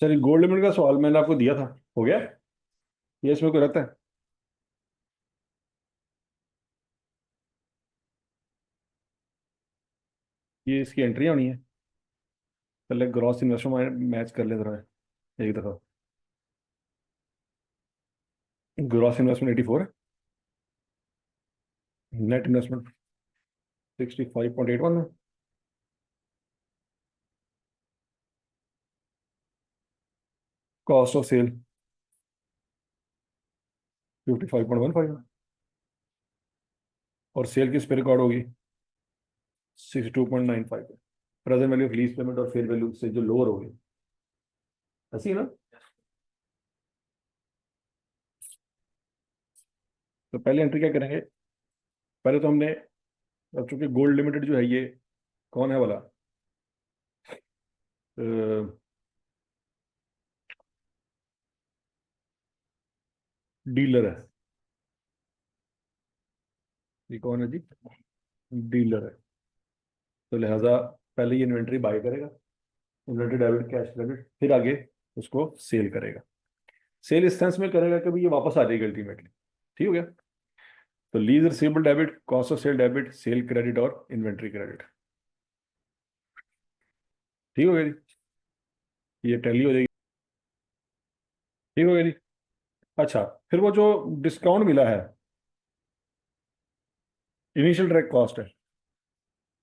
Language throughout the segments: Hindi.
सर गोल्ड लिमिट का सवाल मैंने आपको दिया था। हो गया? ये इसमें कोई रहता है? ये इसकी एंट्री होनी है। पहले ग्रॉस इन्वेस्टमेंट मैच कर ले जरा एक दफा। ग्रॉस इन्वेस्टमेंट 84 है। नेट इन्वेस्टमेंट 65.81 है। कॉस्ट ऑफ सेल 55.15 है। और सेल किस पे रिकॉर्ड होगी? 62.95 है। Present value of lease payment और फेयर वैल्यू से जो लोअर होगी। ऐसी है ना? तो पहले एंट्री क्या करेंगे? पहले तो हमने, अब चूंकि गोल्ड लिमिटेड जो है ये कौन है वाला, डीलर है। ये कौन है जी? डीलर है। तो लिहाजा पहले ये इन्वेंट्री बाय करेगा। इन्वेंट्री डेबिट कैश क्रेडिट, फिर आगे उसको सेल करेगा। सेल इस सेंस में करेगा कि भाई ये वापस आ जाएगी अल्टीमेटली। ठीक हो गया? तो lease receivable debit, cost of sale debit, sale credit और इन्वेंट्री क्रेडिट। ठीक हो गया जी? ये टैली हो जाएगी। ठीक हो गया जी? अच्छा, फिर वो जो डिस्काउंट मिला है, इनिशियल डायरेक्ट कॉस्ट है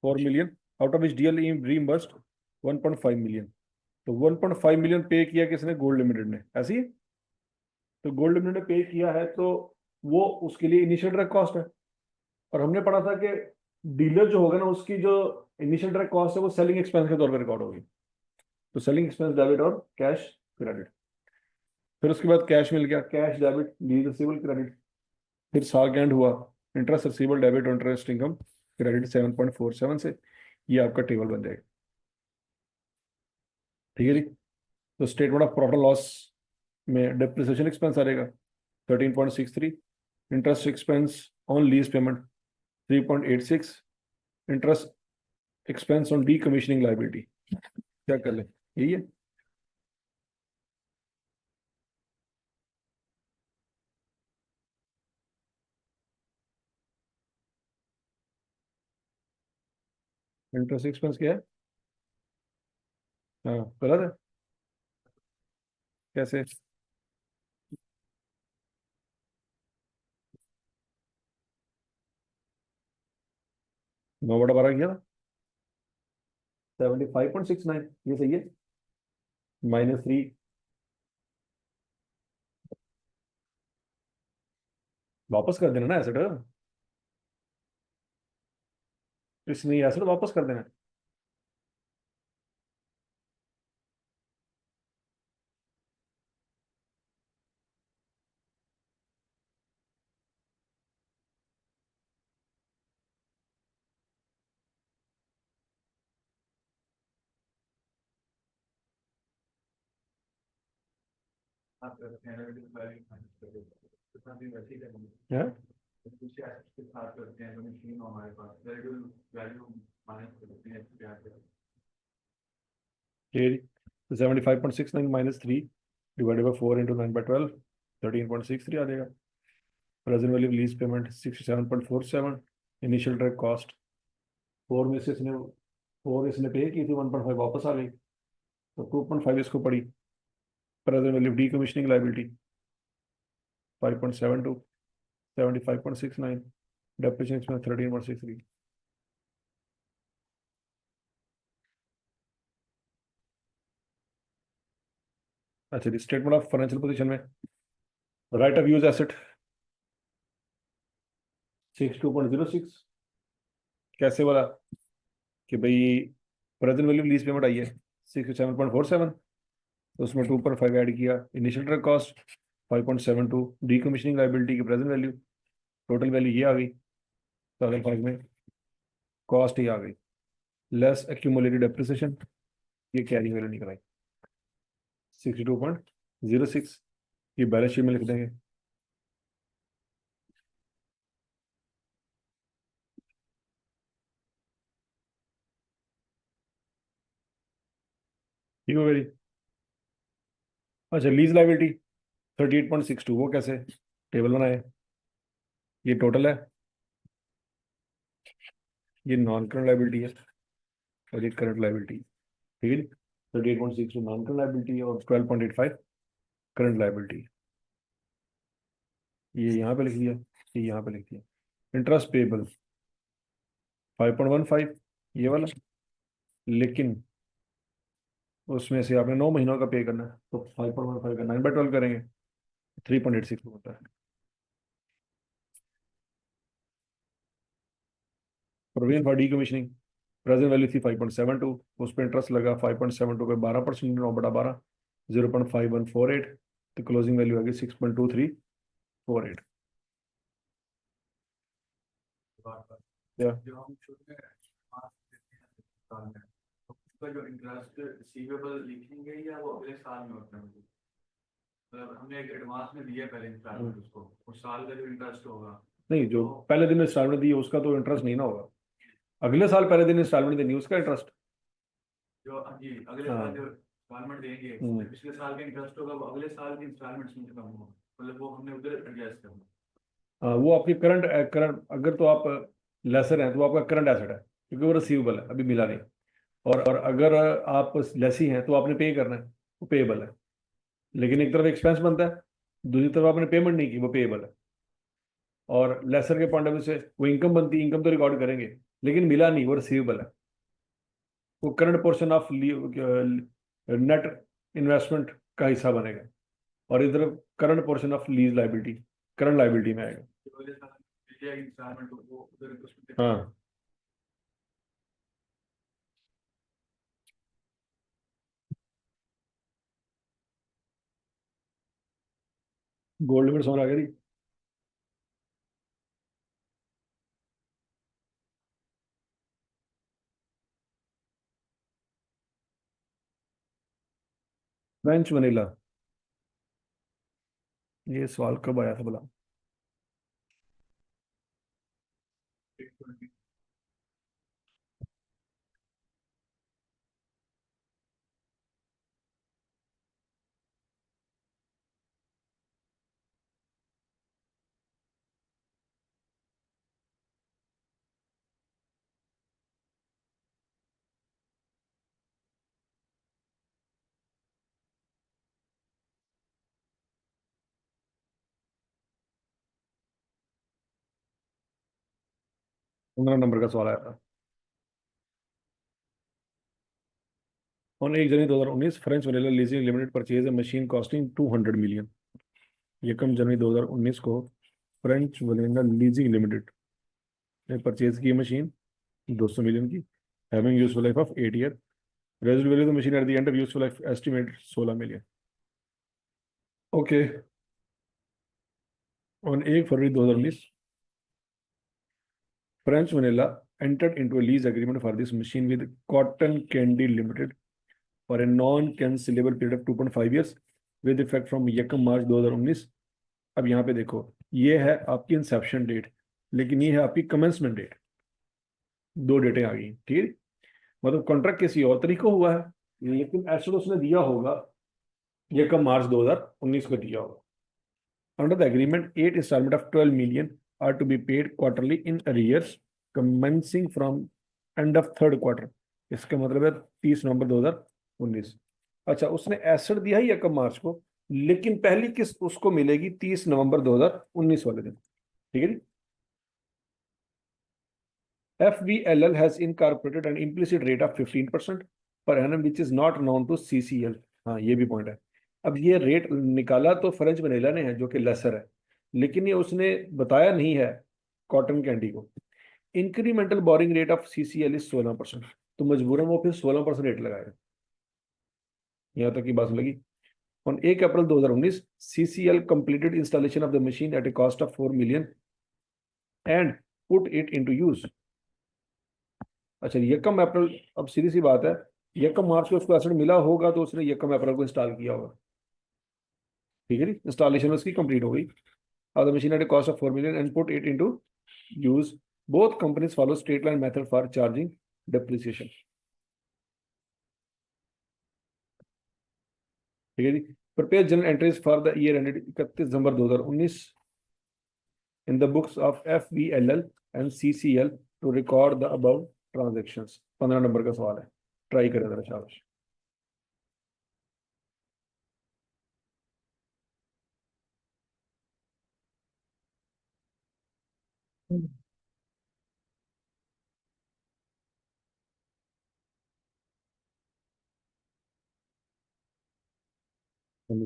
4 million, out of which DL reimbursed 1.5 million. तो 1.5 मिलियन पे किया किसने? गोल्ड लिमिटेड ने। ऐसी है? तो गोल्ड लिमिटेड ने पे किया है तो वो उसके लिए इनिशियल डायरेक्ट कॉस्ट है। और हमने पढ़ा था कि डीलर जो होगा ना उसकी जो इनिशियल डायरेक्ट कॉस्ट है वो सेलिंग एक्सपेंस के तौर पर रिकॉर्ड होगी। तो सेलिंग एक्सपेंस डेबिट और कैश क्रेडिट। फिर उसके बाद कैश मिल गया, cash debit, lease receivable credit. फिर साग एंड हुआ, इंटरेस्ट रिसीवेबल डेबिट और इंटरेस्ट इनकम क्रेडिट 7.47 से। ये आपका टेबल बन जाएगा। ठीक है जी? तो स्टेटमेंट ऑफ प्रॉफिट लॉस में डिप्रिसिएशन एक्सपेंस आ जाएगा 13.63, interest expense on lease payment 3.86, interest expense on D commissioning liability. क्या कर ले? यही है। इंटरेस्ट एक्सपेंस क्या है? हाँ, गलत है। कैसे? नौ बटा बारह किया था, 75.69, ये सही है। -3। वापस कर देना ना एसेट। इसलिए एसेट वापस कर देना। है? ये 75.69 -3 डिवाइडेड बाई 4 × 9/12, 13.63 आ जाएगा। Present value lease payment 67.47, initial direct cost four में से इसने, फोर इसने पे की थी, 1.5 वापस आ गई, तो 2.5 इसको पड़ी। Present value D commissioning liability 5.72, 75.69, depreciation इसमें 13.63। अच्छा जी, स्टेटमेंट ऑफ फाइनेंशियल पोजीशन में राइट ऑफ यूज एसेट 62.06। कैसे बोला कि भाई प्रेजेंट वैल्यू लीज पेमेंट आई है 67.47, तो उसमें 2.5 ऐड किया, initial direct cost 5.72, decommissioning liability की प्रेजेंट वैल्यू, टोटल वैल्यू ये आ गई। तो अगर फाइव में कॉस्ट ही आ गई, लेस एक्यूमुलेटेड डेप्रिसिएशन, ये कैरी वैल्यू निकल आई 62.06। ये बैलेंस शीट में लिख देंगे। ठीक हो गई? अच्छा, लीज लाइबिलिटी 38.62, वो कैसे? टेबल बनाए, ये टोटल है, ये नॉन करंट लाइबिलिटी है और ये करंट लाइबिलिटी, ठीक है। 38.62 नॉन करंट लाइबिलिटी और 12.85 करंट लाइबिलिटी, ये यहाँ पे लिख दिया, ये यहाँ पे लिख दिया। इंटरेस्ट पेबल 5.15, ये वाला, लेकिन उसमें से आपने 9 महीनों का पे करना है, तो 5.15 का 9/12 करेंगे, 3.86 होता है। Provision for D commissioning, present value थी 5.72, उस पर इंटरेस्ट लगा 5.72 पे 12%, 9/12, 0.5148, तो क्लोजिंग वैल्यू आ गई 6.2348। क्या? जो हम शुरू में पास देते हैं साल में, तो उसका जो इंटरेस्ट रिसीवेबल लिखेंगे या वो अगले साल में होता है? मतलब हमने एक एडवांस में दिया पहले इंस्टॉलमेंट, उसको उस साल का जो इंटरेस्ट होगा। नहीं, जो पहले दिन इंस्टॉलमेंट दी उसका तो इंटरेस्ट नहीं ना होगा, अगले साल पहले दिन इंस्टॉलमेंट देनी उसका इंटरेस्ट। जो जी अगले हाँ। साल जो इंस्टॉलमेंट देंगे उसमें पिछले साल का इंटरेस्ट होगा, वो अगले साल की इंस्टॉलमेंट में कम होगा, मतलब वो हमने उधर एडजस्ट करना। हाँ, वो आपकी करंट करंट, अगर तो आप लेसर हैं तो आपका करंट एसेट है, क्योंकि वो रिसीवेबल है, अभी मिला नहीं। और अगर आप लेसी हैं तो आपने पे करना है, वो पेएबल है। लेकिन एक तरफ एक्सपेंस बनता है, दूसरी तरफ आपने पेमेंट नहीं की, वो पेएबल है। और लेसर के पॉइंट ऑफ व्यू से वो इनकम बनती है, इनकम तो रिकॉर्ड करेंगे, लेकिन मिला नहीं, वो रिसीवेबल है। वो current portion of net investment का हिस्सा बनेगा, और इधर current portion of lease liability current liability में आएगा। जो अगले साल मिल जाएगी इंस्टॉलमेंट, वो उधर उसमें हाँ। गोल्ड लिमिट समझ आ गई? फ्रेंच वनीला, ये सवाल कब आया था भला? पंद्रह नंबर का सवाल आया था। On 1 January 2019 French vanilla leasing limited purchase a machine costing 200 million. 1 जनवरी 2019 को फ्रेंच वनीला लीजिंग लिमिटेड ने परचेज की मशीन 200 मिलियन की, having useful life of 8 year. Residual value of the machine at the end of useful life estimate 16 million. Okay. On 1 February 2019 French vanilla entered into a lease agreement for this machine with Cotton Candy Limited for a non-cancelable period of 2.5 years with effect from 1 मार्च 2019। अब यहाँ पे देखो, ये है आपकी इंसेप्शन डेट, लेकिन ये है आपकी कमेंसमेंट डेट, दो डेटें आ गई, ठीक है। मतलब कॉन्ट्रैक्ट किसी और तरीके को हुआ है, लेकिन एसेट उसने दिया होगा 1 मार्च 2019 को दिया होगा। Under the agreement 8 instalment of 12 million are to be paid quarterly in arrears commencing from end of third quarter. इसका मतलब है 30 नवंबर 2019। अच्छा, उसने एसेट दिया है 1 मार्च को, लेकिन पहली किस्त उसको मिलेगी 30 नवंबर 2019 वाले दिन, ठीक है जी। FVLL has incorporated an implicit rate of 15% per annum which is not known to CCL। हाँ, ये भी पॉइंट है। अब ये रेट निकाला तो फ्रेंच वनीला ने है, जो कि लेसर है, लेकिन ये उसने बताया नहीं है कॉटन कैंडी को। Incremental boring rate of CCL is 16%, तो मजबूरन वो फिर 16% रेट लगाएगा। यहाँ तक की बात लगी। On 1 April 2019 CCL completed installation of the machine at a cost of 4 million and put it into use। अच्छा, 1 अप्रैल, अब सीधी सी बात है, 1 मार्च को उसको एसेट मिला होगा तो उसने 1 अप्रैल को इंस्टॉल किया होगा, ठीक है जी। इंस्टॉलेशन उसकी कंप्लीट हो गई। अब the machine at a cost of 4 million and put it into use. Both companies follow straight line method for charging depreciation, ठीक है जी। Prepare journal entries for the year ended 31 December 2019 in the books of FVLL and CCL to record the above transactions. 15 नंबर का सवाल है, ट्राई करें जरा, शाबाश।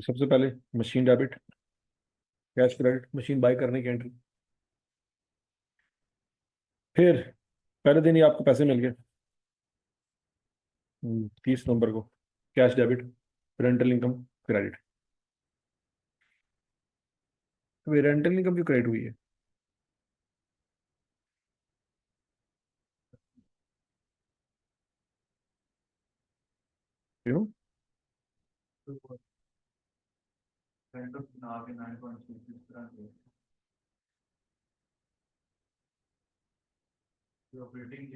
सबसे पहले machine debit, cash credit, machine buy करने की एंट्री। फिर पहले दिन ही आपको पैसे मिल गए 30 नंबर को, cash debit, rental income credit. तो रेंटल इनकम क्यों क्रेडिट हुई है? क्यों? rent of now के 9.6 इस तरह से जो ऑपरेटिंग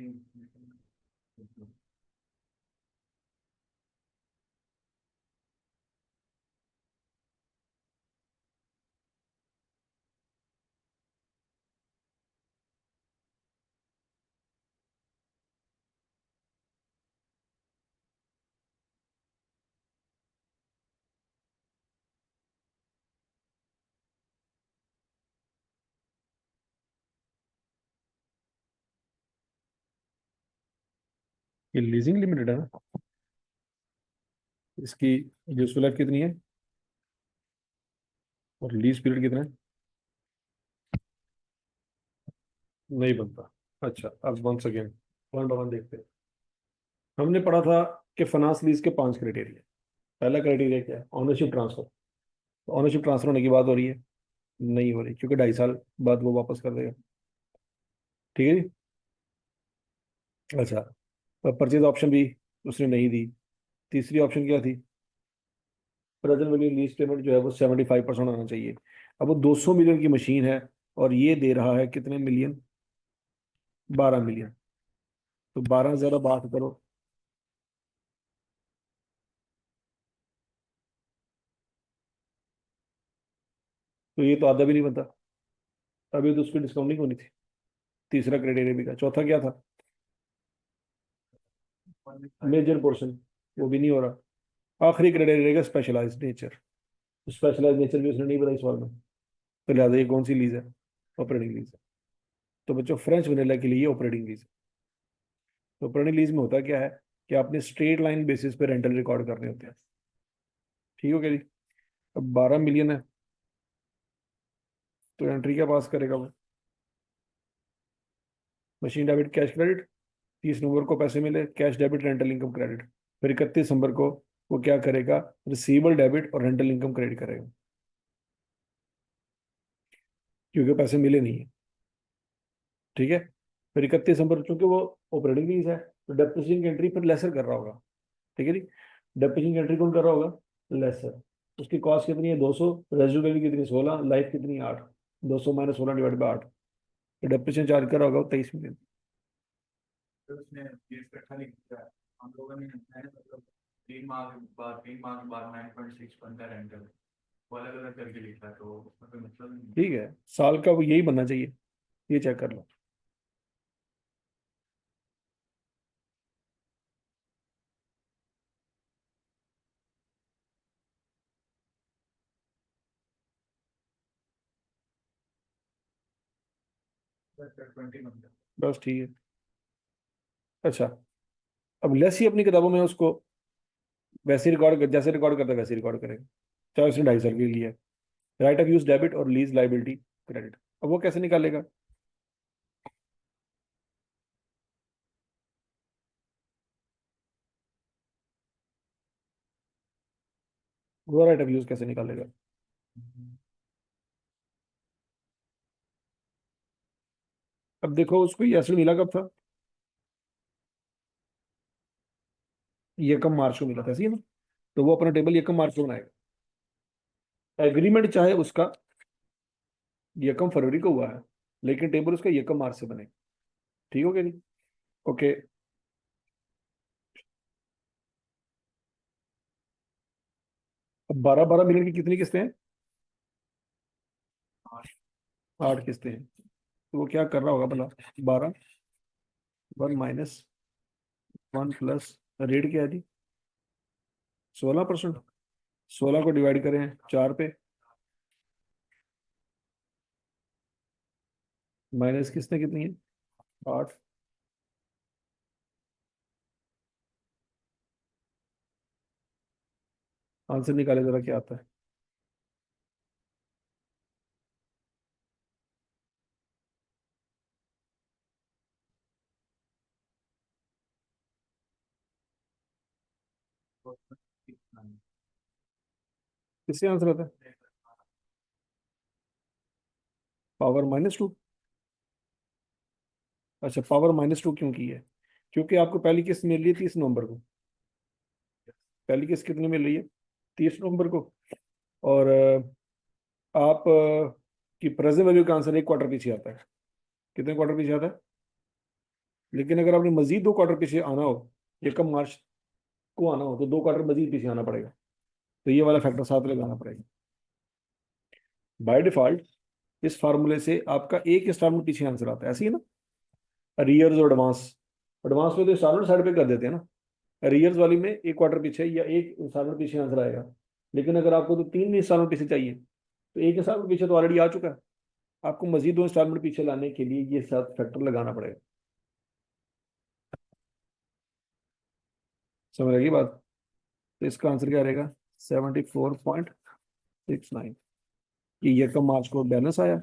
ये लीजिंग लिमिटेड है ना, इसकी यूजफुल लाइफ कितनी है और लीज पीरियड कितना है? नहीं बनता। अच्छा, अब once again one by one देखते हैं। हमने पढ़ा था कि फाइनेंस लीज के 5 क्राइटेरिया। पहला क्राइटेरिया क्या है? Ownership transfer. ऑनरशिप ट्रांसफर होने की बात हो रही है? नहीं हो रही, क्योंकि 2.5 साल बाद वो वापस कर देगा। ठीक है जी। अच्छा, परचेज ऑप्शन भी उसने नहीं दी। तीसरी ऑप्शन क्या थी? प्रेजेंट वैल्यू लीज पेमेंट जो है वो 75% होना चाहिए। अब वो 200 मिलियन की मशीन है और ये दे रहा है कितने मिलियन? 12 मिलियन। तो 12 ज़रा बात करो, तो ये तो आधा भी नहीं बनता। अभी तो उसकी डिस्काउंटिंग होनी थी। तीसरा क्राइटेरिया भी का, चौथा क्या था? मेजर पोर्शन, वो भी नहीं हो रहा। आखिरी क्राइटेरिया रहेगा स्पेशलाइज्ड नेचर। स्पेशलाइज्ड नेचर भी उसने नहीं बताई सवाल में। तो लिहाजा ये कौन सी लीज है? ऑपरेटिंग लीज है। तो बच्चों फ्रेंच वनीला के लिए ऑपरेटिंग लीज है। तो ऑपरेटिंग लीज में होता क्या है कि आपने स्ट्रेट लाइन बेसिस पे रेंटल रिकॉर्ड करने होते हैं। ठीक हो गया जी। अब 12 मिलियन है, तो एंट्री क्या पास करेगा वो? Machine debit, cash credit. 30 नवंबर को पैसे मिले, cash debit, rental income credit. फिर 31 नवंबर को वो क्या करेगा? रिसीवेबल डेबिट और रेंटल इनकम क्रेडिट करेगा, क्योंकि पैसे मिले नहीं है। ठीक है। फिर 31 नवंबर, चूंकि वो ऑपरेटिंग लीज है, तो डेप्रिसिएशन की एंट्री फिर लेसर कर रहा होगा। ठीक है जी। डेप्रिसिएशन की एंट्री कौन कर रहा होगा? लेसर। उसकी कॉस्ट कितनी है? 200। रेजिडुअल वैल्यू कितनी? 16। लाइफ कितनी? 8। 200 माइनस 16 डिवाइड बाई 8। तो डेप्रिसिएशन चार्ज कर रहा होगा 23 मिलियन। तो उसने ये इकट्ठा नहीं किया हम लोगों ने मैंने मतलब 3 माह के बाद 9.6 बनता है रेंटल वो अलग अलग करके लिखा है तो उसमें कोई मतलब नहीं ठीक है, साल का वो यही बनना चाहिए। ये चेक कर लो। है 20 बनता है बस ठीक है। अच्छा, अब लेस ही अपनी किताबों में उसको वैसे रिकॉर्ड कर, जैसे रिकॉर्ड करता है वैसे रिकॉर्ड करेगा, चाहे उसने 2.5 साल के लिए लिया है। राइट ऑफ यूज डेबिट और लीज लाइबिलिटी क्रेडिट, अब वो कैसे निकालेगा? वो राइट ऑफ यूज कैसे निकालेगा? अब देखो, उसको ये एसिड मिला कब था? यकम मार्च को मिला था, सही है ना? तो वो अपना टेबल यकम मार्च को बनाएगा। एग्रीमेंट चाहे उसका यकम फरवरी को हुआ है, लेकिन टेबल उसका यकम मार्च से बने। ठीक हो गया जी। ओके। अब 12-12 मिलियन की कितनी किस्तें हैं? आठ। 8 किस्तें हैं। तो वो क्या कर रहा होगा भला? 12 1 माइनस 1 प्लस रेट क्या है जी? 16%। 16 को डिवाइड करें 4 पे, माइनस किस्तें कितनी है? 8। आंसर निकाले जरा, क्या आता है? किससे आंसर आता है? पावर -2। अच्छा, पावर -2 क्यों की है? क्योंकि आपको पहली किस्त मिल रही है 30 नवंबर को। पहली किस्त कितने मिल रही है? 30 नवंबर को। और आप की प्रेजेंट वैल्यू का आंसर 1 क्वार्टर पीछे आता है। कितने क्वार्टर पीछे आता है? लेकिन अगर आपने मजीद 2 क्वार्टर पीछे आना हो, 1 मार्च को आना हो, तो 2 क्वार्टर मजीद पीछे आना पड़ेगा। तो ये वाला फैक्टर साथ लगाना पड़ेगा। बाय डिफॉल्ट इस फार्मूले से आपका एक इंस्टॉलमेंट पीछे आंसर आता है, ऐसे ही ना? अरियर्स और एडवांस। एडवांस में तो इंस्टॉलमेंट साइड पे कर देते हैं ना। अरियर्स वाली में 1 क्वार्टर पीछे या एक इंस्टॉलमेंट पीछे आंसर आएगा। लेकिन अगर आपको तो 3 इंस्टॉलमेंट पीछे चाहिए, तो एक इंस्टॉलमेंट पीछे तो ऑलरेडी आ चुका है। आपको मजीद 2 इंस्टॉलमेंट पीछे लाने के लिए ये साथ फैक्टर लगाना पड़ेगा। समझ लगी बात? तो इसका आंसर क्या रहेगा? 74.69। ये ईयर का मार्च को बैलेंस आया,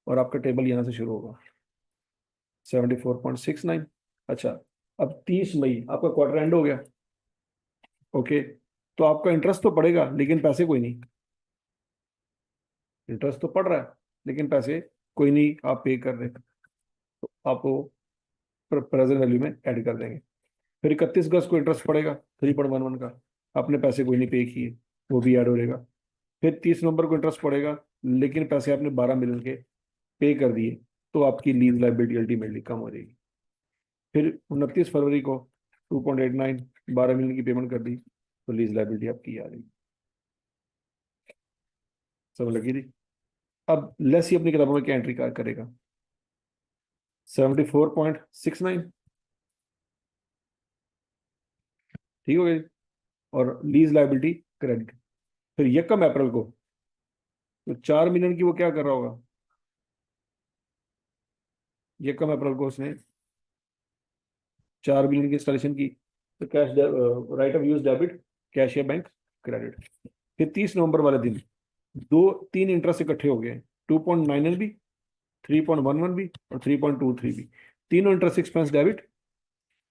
और आपका टेबल यहाँ से शुरू होगा 74.69। अच्छा, अब 30 मई आपका क्वार्टर एंड हो गया। ओके, तो आपका इंटरेस्ट तो पड़ेगा लेकिन पैसे कोई नहीं। इंटरेस्ट तो पड़ रहा है लेकिन पैसे कोई नहीं आप पे कर रहे, तो आपको प्रेजेंट वैल्यू में ऐड कर देंगे। फिर 31 अगस्त को इंटरेस्ट पड़ेगा 3.11 का, आपने पैसे कोई नहीं पे किए, वो भी ऐड हो जाएगा। फिर 30 नवंबर को इंटरेस्ट पड़ेगा, लेकिन पैसे आपने 12 मिलियन के पे कर दिए, तो आपकी लीज लाइबिलिटी अल्टीमेटली कम हो जाएगी। फिर 29 फरवरी को 2.89, 12 मिलियन की पेमेंट कर दी, तो लीज लाइबिलिटी आपकी आ जाएगी। समझ लगी थी? अब लेस ही अपनी किताबों में क्या एंट्री करेगा? 74.69। ठीक हो गया जी? और लीज लाइबिलिटी क्रेडिट। फिर यकम अप्रैल को तो 4 मिलियन की वो क्या कर रहा होगा? यकम अप्रैल को उसने 4 मिलियन की इंस्टॉलेशन की, तो cash right of use debit, cash या बैंक क्रेडिट। फिर 30 नवंबर वाले दिन 3 इंटरेस्ट इकट्ठे हो गए, 2.99 भी, 3.11 भी, और 3.23 भी। तीनों interest expense debit,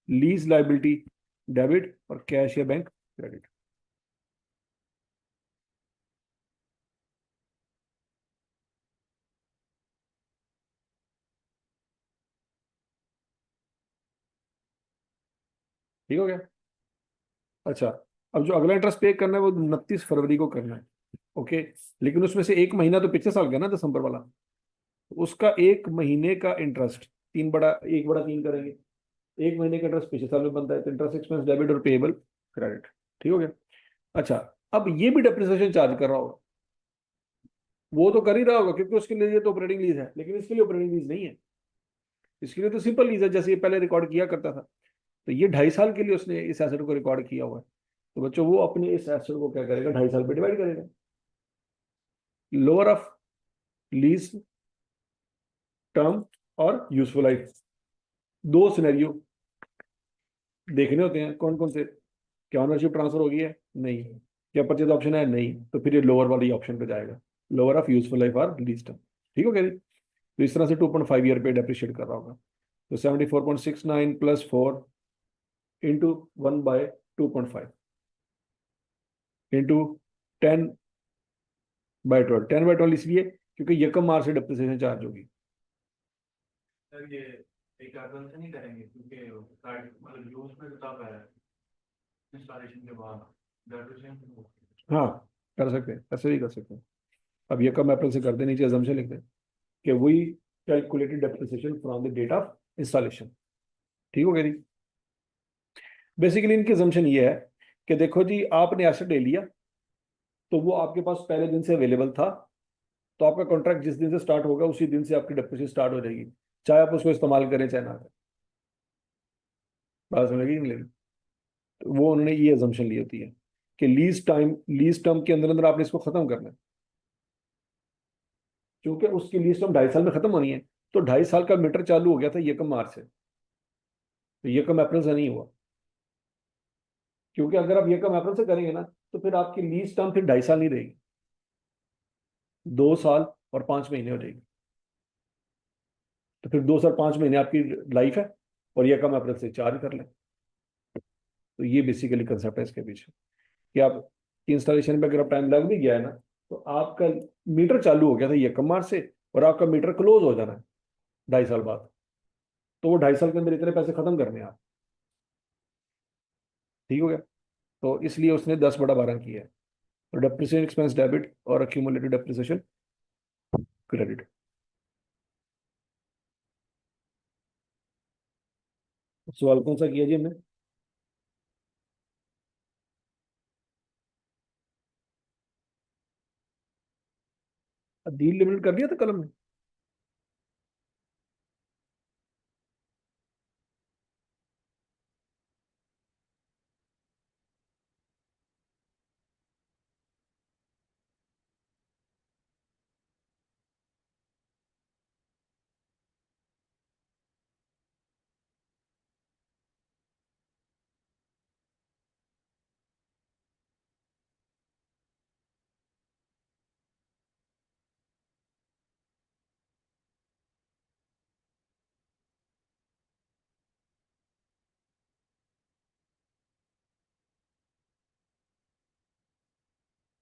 lease liability debit, और कैश या बैंक क्रेडिट। ठीक हो गया? अच्छा, अब जो अगला इंटरेस्ट पे करना है वो 29 फरवरी को करना है। ओके, लेकिन उसमें से एक महीना तो पिछले साल का ना, दिसंबर वाला, तो उसका एक महीने का इंटरेस्ट 1/3 करेंगे। एक महीने का इंटरेस्ट पिछले साल में बनता है, तो इंटरेस्ट एक्सपेंस डेबिट और पेएबल क्रेडिट। ठीक हो गया? अच्छा, अब ये भी डेप्रिसिएशन चार्ज कर रहा होगा। वो तो कर ही रहा होगा क्योंकि उसके लिए ये तो ऑपरेटिंग लीज है, लेकिन इसके लिए ऑपरेटिंग लीज नहीं है। इसके लिए तो सिंपल लीज है, जैसे ये पहले रिकॉर्ड किया करता था। तो ये 2.5 साल के लिए उसने इस एसेट को रिकॉर्ड किया हुआ है। तो बच्चों वो अपने इस एसेट को क्या करेगा? 2.5 साल पे डिवाइड करेगा। लोअर ऑफ लीज टर्म और यूजफुल लाइफ, दो सिनेरियो देखने होते हैं। कौन कौन से? क्या ओनरशिप ट्रांसफर हो गई है? नहीं। क्या परचेज ऑप्शन है? नहीं। तो फिर ये लोअर वाली ऑप्शन पे जाएगा, लोअर ऑफ यूजफुल लाइफ और लीज टर्म। ठीक हो गया जी? तो इस तरह से 2.5 ईयर पे डेप्रिशिएट कर रहा होगा। तो 74.69 प्लस 4 इंटू 1/2.5 इंटू 10/12। 10/12 इसलिए क्योंकि यकम मार्च से डेप्रिसिएशन चार्ज होगी। सर ये एक अर्बन से नहीं करेंगे क्योंकि मतलब यूज में तो तब है इंस्टॉलेशन के बाद डेप्रिसिएशन। हाँ, कर सकते हैं, ऐसे भी कर सकते हैं। अब यकम अप्रैल से कर दे, नीचे assumption लिख दें कि we calculated depreciation from the date of installation. ठीक हो गया जी? बेसिकली इनकी assumption ये है कि देखो जी, आपने एसेट ले लिया, तो वो आपके पास पहले दिन से अवेलेबल था, तो आपका कॉन्ट्रैक्ट जिस दिन से स्टार्ट होगा उसी दिन से आपकी डेप्रिसिएशन स्टार्ट हो जाएगी, चाहे आप उसको इस्तेमाल करें चाहे ना करें। बात समझ लगी नहीं लगी? तो वो उन्होंने ये अजम्पशन ली होती है कि लीज टर्म के अंदर अंदर आपने इसको खत्म करना है, क्योंकि उसकी लीज टर्म 2.5 साल में खत्म होनी है। तो 2.5 साल का मीटर चालू हो गया था यकम मार्च से, तो यकम अप्रैल से नहीं हुआ, क्योंकि अगर आप यकम अप्रैल से करेंगे ना तो फिर आपकी लीज टर्म फिर 2.5 साल नहीं रहेगी, 2 साल और 5 महीने हो जाएगी। तो फिर 2 साल 5 महीने आपकी लाइफ है, और यकम अप्रैल से चार्ज कर लें। तो ये बेसिकली कंसेप्ट है इसके पीछे, कि आप इंस्टॉलेशन में अगर आप टाइम लग भी गया है ना, तो आपका मीटर चालू हो गया था यकम मार्च से, और आपका मीटर क्लोज हो जाना है 2.5 साल बाद। तो वो 2.5 साल के अंदर इतने पैसे खत्म करने हैं आप। ठीक हो गया? तो इसलिए उसने 10/12 किया है। तो डेप्रिसिएशन एक्सपेंस डेबिट और अक्यूमुलेटेड डेप्रिसिएशन क्रेडिट। सवाल कौन सा किया जी हमने? डील लिमिटेड कर दिया था कलम में।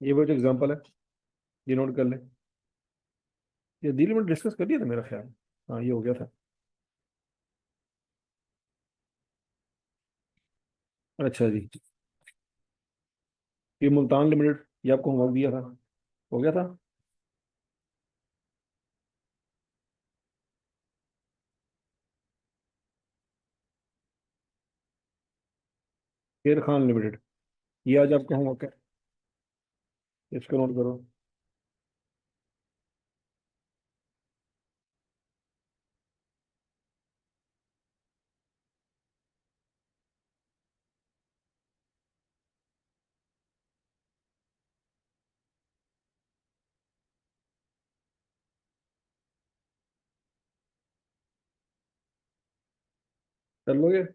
ये वो जो एग्जाम्पल है, ये नोट कर लें। ये डील लिमिट डिस्कस कर दिया था मेरा ख्याल। हाँ, ये हो गया था। अच्छा जी। ये मुल्तान लिमिटेड, ये आपको होमवर्क दिया था, हो गया था। शेर खान लिमिटेड, ये आज आपका होमवर्क है, इसको नोट करो। कर लोगे?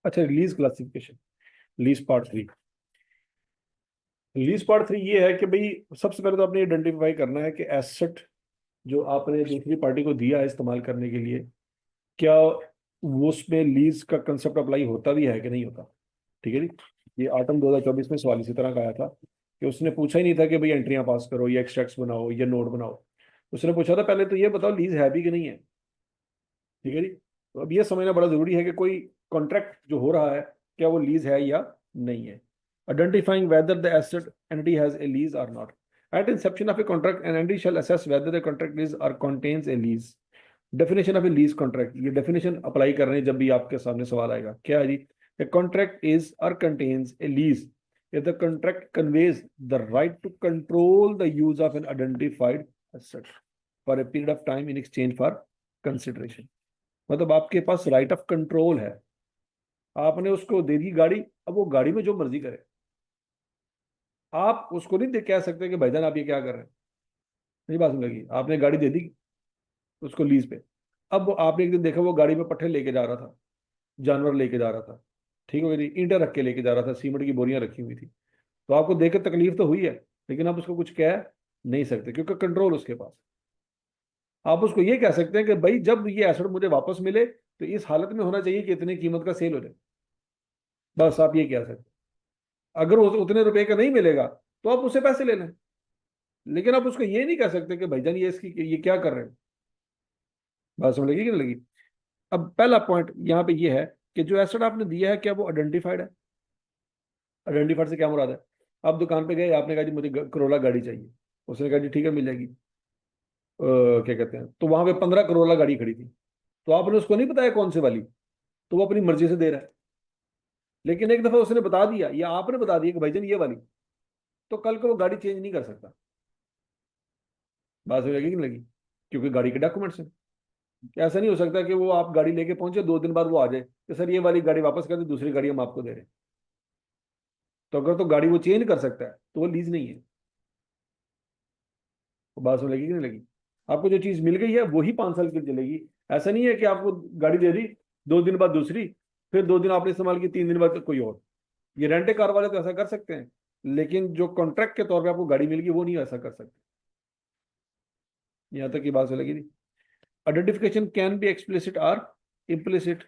अच्छा, लीज क्लासिफिकेशन, लीज पार्ट 3 ये है कि भाई सबसे पहले तो आपने आइडेंटिफाई करना है कि एसेट जो आपने दूसरी पार्टी को दिया है इस्तेमाल करने के लिए, क्या वो उसमें लीज का कंसेप्ट अप्लाई होता भी है कि नहीं होता। ठीक है जी। ये आटम 2024 में सवाल इसी तरह का आया था, कि उसने पूछा ही नहीं था कि भाई एंट्रियां पास करो या एक्सट्रैक्ट्स बनाओ या नोट बनाओ। उसने पूछा था पहले तो ये बताओ लीज है भी कि नहीं है। ठीक है जी। तो अब ये समझना बड़ा जरूरी है कि कोई कॉन्ट्रैक्ट जो हो रहा है, क्या वो लीज है या नहीं है। Identifying whether the asset entity has a lease और not. At inception of a contract an entity shall assess whether the contract is और contains a lease. Definition of a lease contract, ये डेफिनेशन अप्लाई कर रहे हैं जब भी आपके सामने सवाल आएगा। क्या है जी? ए कॉन्ट्रैक्ट इज और contains a lease if the contract conveys the right to control the use of an identified asset for a period of time in exchange for consideration। मतलब आपके पास राइट ऑफ कंट्रोल है, आपने उसको दे दी गाड़ी, अब वो गाड़ी में जो मर्जी करे। आप उसको नहीं कह सकते कि भाईजान आप ये क्या कर रहे हैं। नहीं, बात सुन लगी, आपने गाड़ी दे दी उसको लीज पे। अब आपने एक दिन देखा वो गाड़ी में पट्टे लेके जा रहा था, जानवर लेके जा रहा था, ठीक हो गई थी, ईंटें रख के लेके जा रहा था, सीमेंट की बोरियां रखी हुई थी। तो आपको देख के तकलीफ तो हुई है, लेकिन आप उसको कुछ कह नहीं सकते क्योंकि कंट्रोल उसके पास। आप उसको ये कह सकते हैं कि भाई जब ये एसेट मुझे वापस मिले तो इस हालत में होना चाहिए कि इतनी कीमत का सेल हो जाए। बस आप ये कह सकते हैं। अगर उतने रुपए का नहीं मिलेगा तो आप उससे पैसे ले लें, लेकिन आप उसको ये नहीं कह सकते कि भाईजान ये इसकी ये क्या कर रहे हैं। बात समझ लगी कि नहीं लगी? अब पहला पॉइंट यहाँ पे ये है कि जो एसेट आपने दिया है क्या वो आइडेंटिफाइड है? आइडेंटिफाइड से क्या मुराद है? आप दुकान पे गए, आपने कहा जी मुझे करोला गाड़ी चाहिए, उसने कहा जी ठीक है मिल जाएगी। क्या कहते हैं, तो वहां पे 15 करोला गाड़ी खड़ी थी, तो आपने उसको नहीं बताया कौन से वाली, तो वो अपनी मर्जी से दे रहा है। लेकिन एक दफा उसने बता दिया या आपने बता दिया कि भाईजान ये वाली, तो कल को वो गाड़ी चेंज नहीं कर सकता। बात समझ लगी कि नहीं लगी? क्योंकि गाड़ी के डॉक्यूमेंट्स हैं। ऐसा नहीं हो सकता कि वो आप गाड़ी लेके पहुंचे 2 दिन बाद वो आ जाए कि सर ये वाली गाड़ी वापस कर दे, दूसरी गाड़ी हम आपको दे रहे हैं। तो अगर तो गाड़ी वो चेंज कर सकता है तो वो लीज नहीं है। तो बात समझ लगी कि नहीं लगी? आपको जो चीज मिल गई है वही 5 साल की चलेगी। ऐसा नहीं है कि आपको गाड़ी दे दी, 2 दिन बाद दूसरी, फिर 2 दिन आपने इस्तेमाल की, 3 दिन बाद कोई और। ये रेंटे कार वाले तो ऐसा कर सकते हैं, लेकिन जो कॉन्ट्रैक्ट के तौर पे आपको गाड़ी मिल गई वो नहीं ऐसा कर सकते। यहाँ तक की बात समझ लगी थी। आइडेंटिफिकेशन कैन बी एक्सप्लिसिट और इम्प्लिसिट।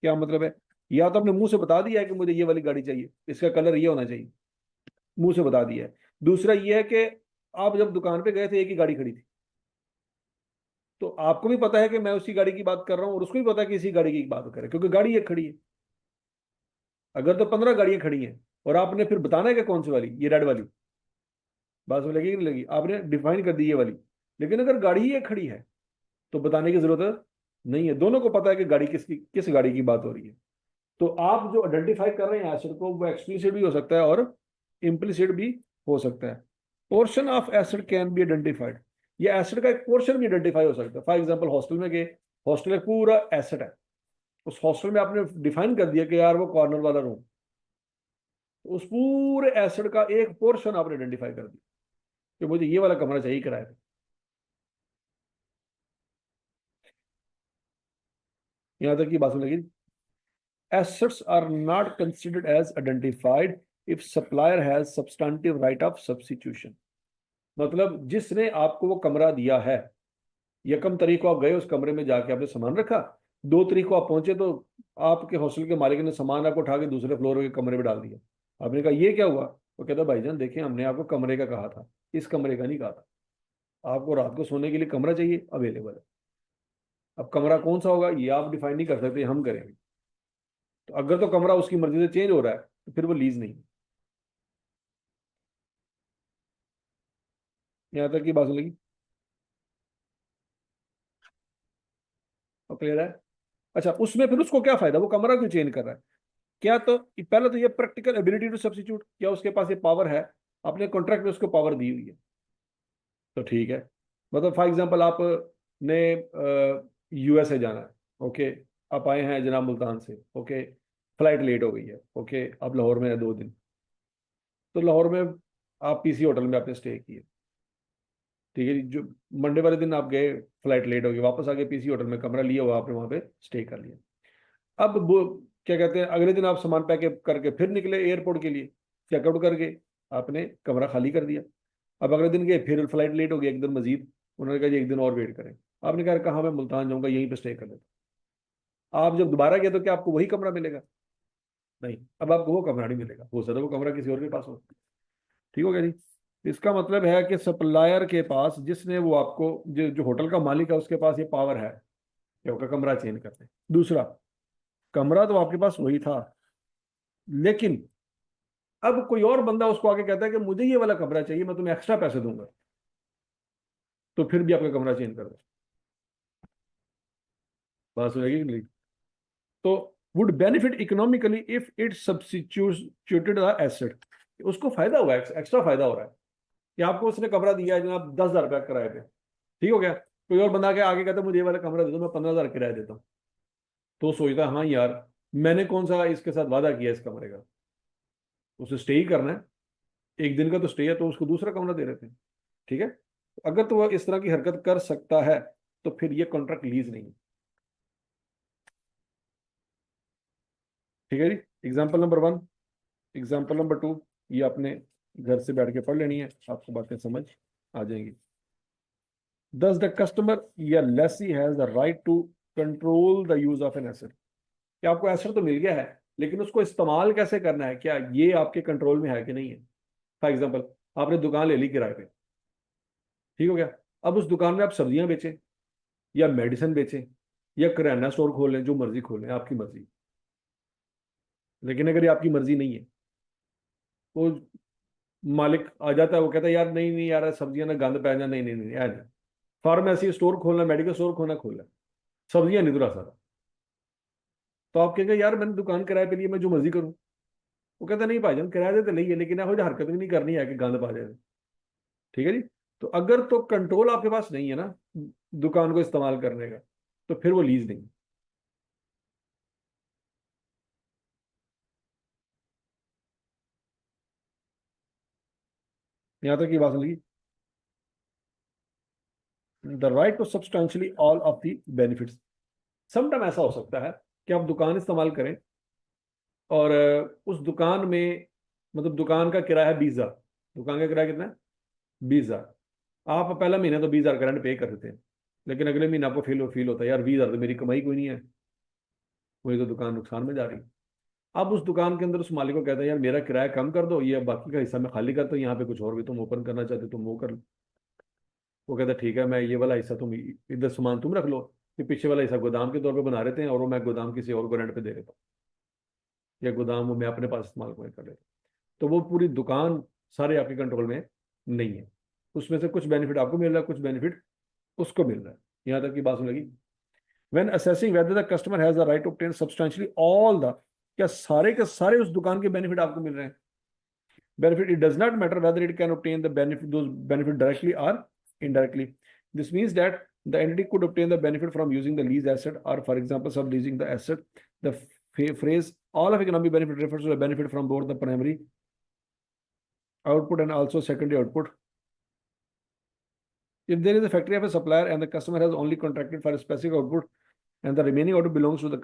क्या मतलब है? या तो आपने मुंह से बता दिया है कि मुझे ये वाली गाड़ी चाहिए, इसका कलर ये होना चाहिए, मुंह से बता दिया है। दूसरा ये है कि आप जब दुकान पे गए थे एक ही गाड़ी खड़ी थी, तो आपको भी पता है कि मैं उसी गाड़ी की बात कर रहा हूँ और उसको भी पता है कि इसी गाड़ी की बात करें, क्योंकि गाड़ी एक खड़ी है। अगर तो 15 गाड़ियां खड़ी हैं और आपने फिर बताना है कि कौन सी वाली, ये रेड वाली, बात में लगी कि नहीं लगी? आपने डिफाइन कर दी ये वाली। लेकिन अगर गाड़ी ही एक खड़ी है तो बताने की जरूरत नहीं है, दोनों को पता है कि गाड़ी किस गाड़ी की बात हो रही है। तो आप जो आइडेंटिफाई कर रहे हैं एसिड को, वो एक्सप्लिसिट भी हो सकता है और इम्प्लिसिट भी हो सकता है। Portion of acid can be identified. ये एसिड का एक पोर्शन भी आइडेंटिफाई हो सकता है। फॉर एग्जांपल हॉस्टल में गए, हॉस्टल एक पूरा एसिड है, उस हॉस्टल में आपने डिफाइन कर दिया कि यार वो कॉर्नर वाला रूम, उस पूरे एसिड का एक पोर्शन आपने आइडेंटिफाई कर दिया कि मुझे ये वाला कमरा चाहिए किराए पे। यहां तक की बात सुन लगी। Assets are not considered as identified if supplier has substantive right of substitution। मतलब जिसने आपको वो कमरा दिया है, यकम तारीख को आप गए उस कमरे में जाके आपने सामान रखा, 2 तारीख को आप पहुंचे तो आपके हॉस्टल के मालिक ने सामान आपको उठा के दूसरे फ्लोर के कमरे में डाल दिया। आपने कहा ये क्या हुआ? वो कहता भाईजान देखिए हमने आपको कमरे का कहा था, इस कमरे का नहीं कहा था। आपको रात को सोने के लिए कमरा चाहिए, अवेलेबल है। अब कमरा कौन सा होगा ये आप डिफाइन नहीं कर सकते, हम करेंगे। तो अगर तो कमरा उसकी मर्जी से चेंज हो रहा है तो फिर वो लीज नहीं है। यहाँ तक की बात लगी और क्लियर है? अच्छा, उसमें फिर उसको क्या फायदा, वो कमरा क्यों चेंज कर रहा है? क्या तो पहले तो ये प्रैक्टिकल एबिलिटी टू सब्स्टिट्यूट, क्या उसके पास ये पावर है? आपने कॉन्ट्रैक्ट में उसको पावर दी हुई है तो ठीक है। मतलब फॉर एग्जांपल आपने यूएसए जाना है, ओके, आप आए हैं जनाब मुल्तान से, ओके, फ्लाइट लेट हो गई है, ओके, आप लाहौर में है 2 दिन, तो लाहौर में आप पीसी होटल में आपने स्टे किया, ठीक है जी। जो मंडे वाले दिन आप गए, फ्लाइट लेट हो गई, वापस आके पीसी होटल में कमरा लिया हुआ आपने, वहां पे स्टे कर लिया। अब वो क्या कहते हैं, अगले दिन आप सामान पैक करके फिर निकले एयरपोर्ट के लिए, चेकआउट करके आपने कमरा खाली कर दिया। अब अगले दिन गए, फिर फ्लाइट लेट हो गई एक दिन मजीद, उन्होंने कहा जी एक दिन और वेट करें। आपने कहा कहाँ मैं मुल्तान जाऊंगा, यहीं पे स्टे कर लेता। आप जब दोबारा गए तो क्या आपको वही कमरा मिलेगा? नहीं, अब आपको वो कमरा नहीं मिलेगा, हो सकता है वो कमरा किसी और के पास हो। ठीक हो गया जी? इसका मतलब है कि सप्लायर के पास, जिसने वो आपको, जो होटल का मालिक है उसके पास ये पावर है कि उसका कमरा चेंज कर दे। दूसरा, कमरा तो आपके पास वही था, लेकिन अब कोई और बंदा उसको आके कहता है कि मुझे ये वाला कमरा चाहिए, मैं तुम्हें एक्स्ट्रा पैसे दूंगा, तो फिर भी आपका कमरा चेंज कर दो। बात सुनेगी कि नहीं? तो would benefit economically if it substituted the asset. उसको फायदा होगा, एक्स्ट्रा फायदा हो रहा है कि आपको उसने कमरा दिया है जनाब 10,000 रुपया किराए पे, ठीक हो गया। कोई और बंदा के आगे कहता है मुझे ये वाला कमरा दे दो, मैं 15,000 किराया देता हूँ, तो सोचता है हाँ यार मैंने कौन सा इसके साथ वादा किया इस कमरे का, उसे स्टे ही करना है, एक दिन का तो स्टे है, तो उसको दूसरा कमरा दे देते हैं। ठीक है, अगर तो वह इस तरह की हरकत कर सकता है तो फिर ये कॉन्ट्रैक्ट लीज नहीं है। ठीक है जी? एग्जाम्पल नंबर 1, एग्जाम्पल नंबर 2, ये आपने घर से बैठ के पढ़ लेनी है, आपको बातें समझ आ जाएंगी। Does the customer या lessee has the right to control the use of an asset। कि आपको एसेट तो मिल गया है, लेकिन उसको इस्तेमाल कैसे करना है, क्या ये आपके कंट्रोल में है कि नहीं है? फॉर एग्जाम्पल आपने दुकान ले ली किराए पे, ठीक हो गया। अब उस दुकान में आप सब्जियां बेचें या मेडिसिन बेचें, या किराना स्टोर खोल लें, जो मर्जी खोलें, आपकी मर्जी। लेकिन अगर ये आपकी मर्जी नहीं है, तो मालिक आ जाता है, वो कहता है यार नहीं नहीं यार सब्जियां ना गंद पै जाए, नहीं नहीं नहीं यार, फार्मेसी स्टोर खोलना, मेडिकल स्टोर खोलना, सब्जियां नहीं दूरा सारा। तो आप कहेंगे यार मैंने दुकान किराए पे लिए, मैं जो मर्जी करूं। वो कहता नहीं भाईजान किराए दे तो नहीं है, लेकिन हो जो हरकत भी नहीं करनी है कि गंद पा जाए। ठीक है जी। तो अगर तो कंट्रोल आपके पास नहीं है ना दुकान को इस्तेमाल करने का, तो फिर वो लीज नहीं। यहां तक की बात लगी। The right to substantially all of the benefits. Sometime ऐसा हो सकता है कि आप दुकान इस्तेमाल करें और उस दुकान में, मतलब दुकान का किराया है 20,000। दुकान का किराया कितना है? 20,000। आप पहला महीना तो 20,000 का रेंट पे कर देते हैं, लेकिन अगले महीने आपको फील होता है यार 20,000 तो मेरी कमाई कोई नहीं है, वही तो दुकान नुकसान में जा रही है। अब उस दुकान के अंदर उस मालिक को कहता है यार मेरा किराया कम कर दो, ये बाकी का हिस्सा मैं खाली करता हूँ, यहाँ पे कुछ और भी तुम ओपन करना चाहते हो तुम वो कर लो। वो कहता है ठीक है, मैं ये वाला हिस्सा तुम इधर सामान तुम रख लो, ये पीछे वाला हिस्सा गोदाम के तौर पे बना रहे थे और वो मैं गोदाम किसी और को रेंट पे दे देता हूँ, या गोदाम वो मैं अपने पास इस्तेमाल कर लेता हूँ। तो वो पूरी दुकान सारे आपके कंट्रोल में नहीं है। उसमें से कुछ बेनिफिट आपको मिल रहा है, कुछ बेनिफिट उसको मिल रहा है। यहाँ तक की बात सुन लगी। When assessing whether the customer has the right to obtain substantially all the, क्या सारे के सारे उस दुकान के बेनिफिट आपको मिल रहे हैं? Benefit, it does not matter whether it can obtain the benefit, those benefit directly or indirectly. This means that the entity could obtain the benefit from using the lease asset, or for example subleasing the asset. The phrase all of economic benefit refers to the benefit from both the primary output and also secondary output. If there is a factory of a supplier and the customer has only contracted for a specific output and the remaining output belongs to the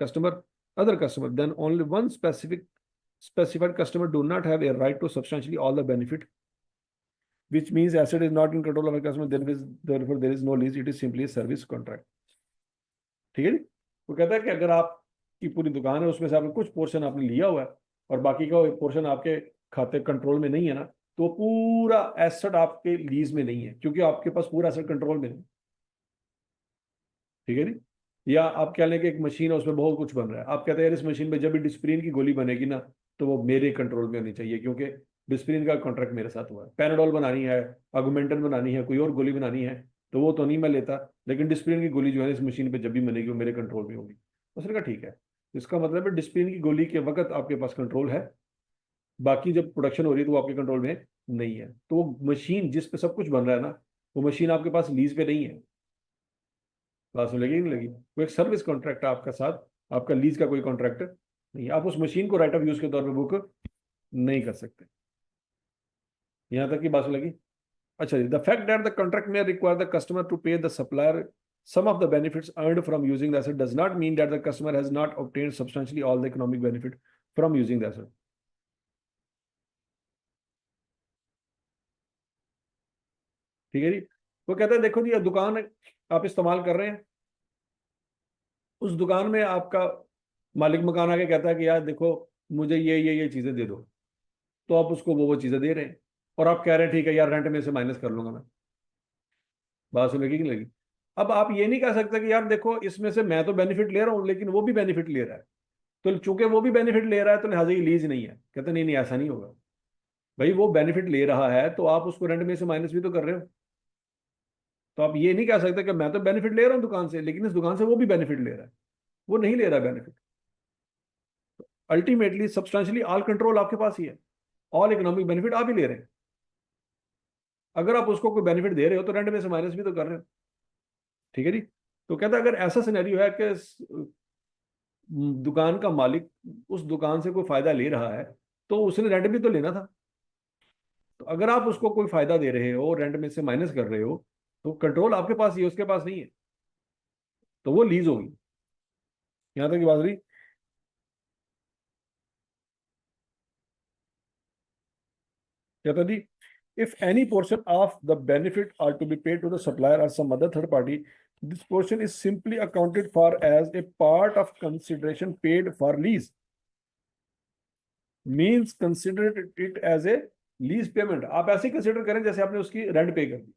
other customer, then only one specified customer do not have a right to substantially all the benefit, which means asset is not in control of a customer, therefore there is no lease, it is simply a service contract. ठीक है जी। वो कहता है कि अगर आपकी पूरी दुकान है, उसमें से आपने कुछ पोर्शन आपने लिया हुआ है और बाकी का पोर्शन आपके खाते कंट्रोल में नहीं है ना, तो पूरा एसेट आपके लीज में नहीं है, क्योंकि आपके पास पूरा एसेट कंट्रोल में नहीं। ठीक है जी। या आप कह लें कि एक मशीन है, उसमें बहुत कुछ बन रहा है, आप कहते हैं यार इस मशीन में जब भी डिस्प्रिन की गोली बनेगी ना, तो वो मेरे कंट्रोल में होनी चाहिए, क्योंकि डिस्प्रिन का कॉन्ट्रैक्ट मेरे साथ हुआ है। पैनाडोल बनानी है, अगुमेंटन बनानी है, कोई और गोली बनानी है, तो वो तो नहीं मैं लेता, लेकिन डिस्प्रिन की गोली जो है इस मशीन पे जब भी बनेगी वो मेरे कंट्रोल में होगी। उसने कहा ठीक है। इसका मतलब है डिस्प्रिन की गोली के वक्त आपके पास कंट्रोल है, बाकी जब प्रोडक्शन हो रही है तो वो आपके कंट्रोल में नहीं है। तो वो मशीन जिस पे सब कुछ बन रहा है ना, वो मशीन आपके पास लीज पे नहीं है। बात सुन लगी नहीं लगी? वो एक सर्विस कॉन्ट्रैक्ट है आपका साथ, आपका लीज का कोई कॉन्ट्रैक्ट नहीं है। आप उस मशीन को राइट ऑफ यूज के तौर पे बुक नहीं कर सकते। यहां तक की बात सुन लगी? अच्छा जी। The fact that the contract may require the customer to pay the supplier some of the benefits earned from using the asset does not mean that the customer has not obtained substantially all the economic benefit from using the asset. ठीक है जी। वो कहता है देखो जी ये दुकान आप इस्तेमाल कर रहे हैं, उस दुकान में आपका मालिक मकान आके कहता है कि यार देखो मुझे ये चीजें दे दो, तो आप उसको वो चीजें दे रहे हैं और आप कह रहे हैं ठीक है यार रेंट में से माइनस कर लूंगा मैं। बात सुन लगी कि नहीं लगी? अब आप ये नहीं कह सकते कि यार देखो इसमें से मैं तो बेनिफिट ले रहा हूँ लेकिन वो भी बेनिफिट ले रहा है, तो चूंकि वो भी बेनिफिट ले रहा है तो लिहाजा ये लीज नहीं है। कहते नहीं नहीं ऐसा नहीं होगा। भाई वो बेनिफिट ले रहा है तो आप उसको रेंट में से माइनस भी तो कर रहे हो। तो आप ये नहीं कह सकते कि मैं तो बेनिफिट ले रहा हूँ दुकान से, लेकिन इस दुकान से वो भी बेनिफिट ले रहा है। वो नहीं ले रहा benefit. Ultimately substantially all control आपके पास ही है, ऑल इकोनॉमिक बेनिफिट आप ही ले रहे हैं। अगर आप उसको कोई बेनिफिट दे रहे हो तो रेंट में से माइनस भी तो कर रहे हो। ठीक है जी। तो कहता है अगर ऐसा सिनेरियो है कि दुकान का मालिक उस दुकान से कोई फायदा ले रहा है, तो उसने रेंट भी तो लेना था। तो अगर आप उसको कोई फायदा दे रहे हो, रेंट में से माइनस कर रहे हो, तो कंट्रोल आपके पास ही है, उसके पास नहीं है, तो वो लीज होगी। यहां तक की बात रही। कहता जी if any portion of the benefit are to be paid to the supplier or some other third party, this portion is simply accounted for as a part of consideration paid for lease, means consider it as a lease payment। आप ऐसे कंसिडर करें जैसे आपने उसकी रेंट पे कर दी।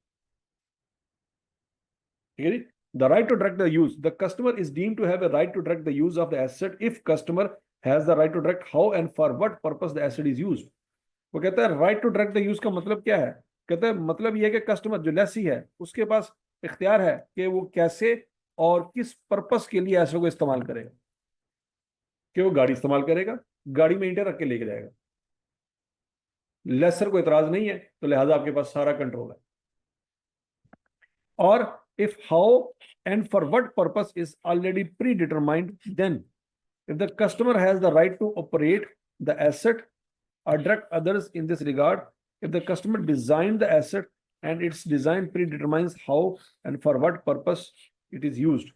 ठीक है जी। The right to direct the use. The customer is deemed to have a right to direct the use of the asset if customer has the right to direct how and for what purpose the asset is used. वो कहता है right to direct the use का मतलब क्या है? कहता है मतलब ये है कि कस्टमर जो लेसी है उसके पास इख्तियार है कि वो कैसे और किस पर्पस के लिए एसेट को इस्तेमाल करेगा। कि वो गाड़ी इस्तेमाल करेगा, गाड़ी में ईंटें रख के लेके जाएगा, लेसर को इतराज नहीं है, तो लिहाजा आपके पास सारा कंट्रोल है। और if how and for what purpose is already predetermined, then if the customer has the right to operate the asset or direct others in this regard, if the customer designed the asset and its design predetermines how and for what purpose it is used.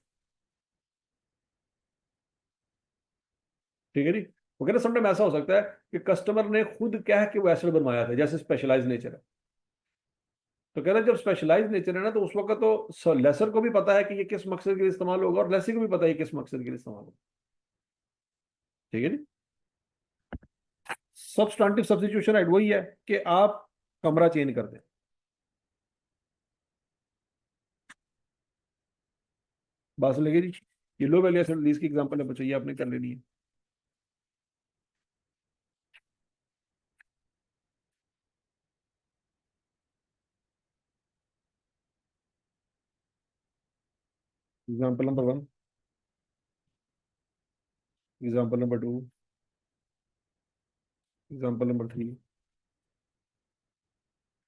ठीक है जी। वो कहते समटाइम ऐसा हो सकता है कि कस्टमर ने खुद क्या है कि वो एसेट बनवाया था, जैसे स्पेशलाइज नेचर है। तो कह रहे जब स्पेशलाइज नेचर है ना, तो उस वक्त तो लेसर को भी पता है कि ये किस मकसद के लिए इस्तेमाल होगा और लेसी को भी पता है किस मकसद के लिए इस्तेमाल होगा। ठीक है जी। सब्सटेंटिव सब्स्टिट्यूशन राइट वही है कि आप कमरा चेंज कर दें। बात लगे जी। ये लो वैल्यू एसेट लीज की एग्जांपल है, बच्चों ये आपने कर लेनी है। Example number 1, example number 2, example number 3,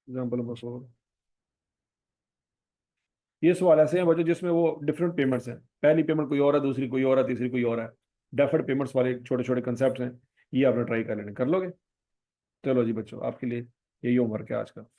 example number 4। ये सवाल ऐसे हैं बच्चों जिसमें वो डिफरेंट पेमेंट्स हैं, पहली पेमेंट कोई और है, दूसरी कोई और है, तीसरी कोई और है। डेफर्ड पेमेंट्स वाले छोटे छोटे कंसेप्ट हैं, ये आपने ट्राई कर लेने, कर लोगे। चलो जी बच्चों, आपके लिए यही होमवर्क है आज का।